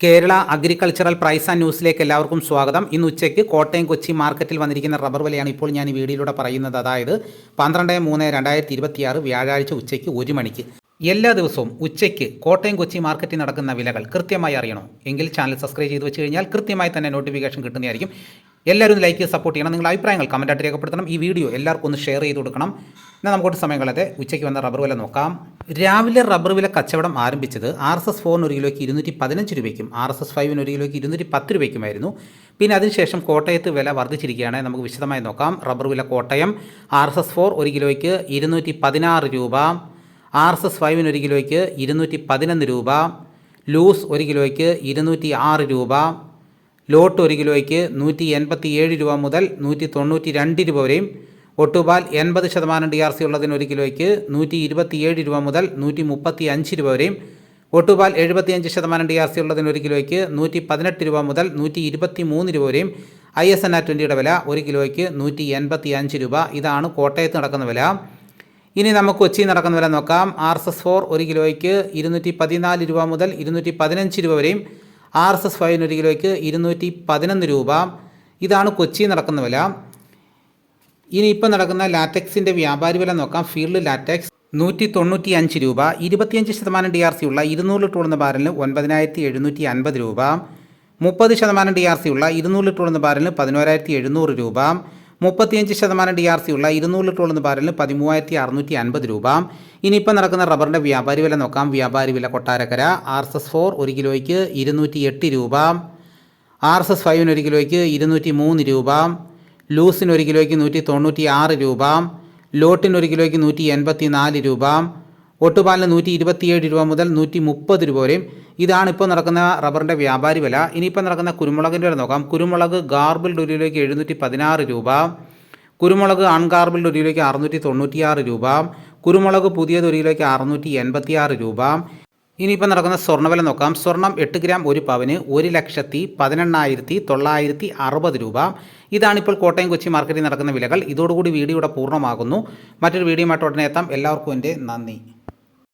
Kerala agricultural price and ന്യൂസിലേക്ക് എല്ലാവർക്കും സ്വാഗതം. ഇന്ന് ഉച്ചയ്ക്ക് കോട്ടയം കൊച്ചി മാർക്കറ്റിൽ വന്നിരിക്കുന്ന റബ്ബർ വിലയാണ് ഇപ്പോൾ ഞാൻ ഈ വീഡിയോയിലൂടെ പറയുന്നത്. അതായത് 12/3/2026 വ്യാഴാഴ്ച ഉച്ചയ്ക്ക് 1 മണിക്ക്. എല്ലാ ദിവസവും ഉച്ചയ്ക്ക് കോട്ടയം കൊച്ചി മാർക്കറ്റിൽ നടക്കുന്ന വിലകൾ കൃത്യമായി അറിയണോ എങ്കിൽ ചാനൽ സബ്സ്ക്രൈബ് ചെയ്ത് വെച്ച് കഴിഞ്ഞാൽ കൃത്യമായി തന്നെ നോട്ടിഫിക്കേഷൻ കിട്ടുന്നതായിരിക്കും. എല്ലാവരും ലൈക്ക് ചെയ്ത് സപ്പോർട്ട് ചെയ്യണം. നിങ്ങളുടെ അഭിപ്രായങ്ങൾ കമൻറ്റായിട്ട് രേഖപ്പെടുത്തണം. ഈ വീഡിയോ എല്ലാവർക്കും ഒന്ന് ഷെയർ ചെയ്ത് കൊടുക്കണം. എന്നാൽ നമുക്കൊട്ട് സമയം കളയാതെ ഉച്ചയ്ക്ക് വന്ന റബ്ബർ വില നോക്കാം. രാവിലെ റബ്ബർ വില കച്ചവടം ആരംഭിച്ചത് RSS 4 1 കിലോയ്ക്ക് 215 രൂപയ്ക്കും RSS 5 1 കിലോയ്ക്ക് 210 രൂപയ്ക്കുമായിരുന്നു. പിന്നെ അതിനുശേഷം കോട്ടയത്ത് വില വർദ്ധിച്ചിരിക്കുകയാണ്. നമുക്ക് വിശദമായി നോക്കാം. റബ്ബർ വില കോട്ടയം RSS 4 1 കിലോയ്ക്ക് 216 രൂപ, RSS 5 1 കിലോയ്ക്ക് 211 രൂപ, ലൂസ് 1 കിലോയ്ക്ക് 206 രൂപ, ലോട്ട് 1 കിലോയ്ക്ക് 187 രൂപ മുതൽ 192 രൂപ വരെയും, ഒട്ടുപാൽ 80% DRC ഉള്ളതിന് 1 കിലോയ്ക്ക് 127 രൂപ മുതൽ 135 രൂപ വരെയും, ഒട്ടുപാൽ 75% DRC ഉള്ളതിന് 1 കിലോയ്ക്ക് 118 രൂപ മുതൽ 123 രൂപ വരെയും, ISNR 20യുടെ വില 1 കിലോയ്ക്ക് 185 രൂപ. ഇതാണ് കോട്ടയത്ത് നടക്കുന്ന വില. ഇനി നമുക്ക് കൊച്ചിയിൽ നടക്കുന്ന വില നോക്കാം. RSS 4 1 കിലോയ്ക്ക് 214 രൂപ മുതൽ 215 രൂപ വരെയും, RSS 5 1 കിലോയ്ക്ക് 211 രൂപ. ഇതാണ് കൊച്ചിയിൽ നടക്കുന്ന വില. ഇനി ഇപ്പം നടക്കുന്ന ലാറ്റക്സിൻ്റെ വ്യാപാരി വില നോക്കാം. ഫീൽഡ് ലാറ്റക്സ് 195 രൂപ, 25% DRC ഉള്ള 200 ലിറ്റർ ഉള്ള ബാരലിന് 9750 രൂപ, 30% DRC ഉള്ള 200 ലിറ്റർ ഉള്ള ബാരലിന് 11700 രൂപ, 35% DRC ഉള്ള 200 ലിറ്റർ ഉള്ള ബാരലിന് 13650 രൂപ. ഇനിയിപ്പോൾ നടക്കുന്ന റബ്ബറിൻ്റെ വ്യാപാരി വില നോക്കാം. വ്യാപാരി വില കൊട്ടാരക്കര RSS 4 1 കിലോയ്ക്ക് 208 രൂപ, RSS 5 1 കിലോയ്ക്ക് 203 രൂപ, ലൂസിന് 1 കിലോയ്ക്ക് 196 രൂപ, ലോട്ടിന് 1 കിലോയ്ക്ക് 184 രൂപ, ഒട്ടുപാലിന് 127 രൂപ മുതൽ 130 രൂപ വരെയും. ഇതാണ് ഇപ്പോൾ നടക്കുന്ന റബ്ബറിൻ്റെ വ്യാപാരി വില. ഇനിയിപ്പോൾ നടക്കുന്ന കുരുമുളകിൻ്റെ വില നോക്കാം. കുരുമുളക് ഗാർബിൾഡ് 1 കിലോയ്ക്ക് 716 രൂപ, കുരുമുളക് അൺഗാർബിൾഡ് 1 കിലോയ്ക്ക് 696 രൂപ, കുരുമുളക് പുതിയത് 1 കിലോയ്ക്ക് 686 രൂപ. ഇനിയിപ്പോൾ നടക്കുന്ന സ്വർണ്ണവില നോക്കാം. സ്വർണം 8 ഗ്രാം 1 പവന് 1,18,960 രൂപ. ഇതാണിപ്പോൾ കോട്ടയം കൊച്ചി മാർക്കറ്റിൽ നടക്കുന്ന വിലകൾ. ഇതോടുകൂടി വീഡിയോയുടെ പൂർണ്ണമാകുന്നു. മറ്റൊരു വീഡിയോയുമായിട്ട് ഉടനെ എത്താം. എല്ലാവർക്കും എൻ്റെ നന്ദി.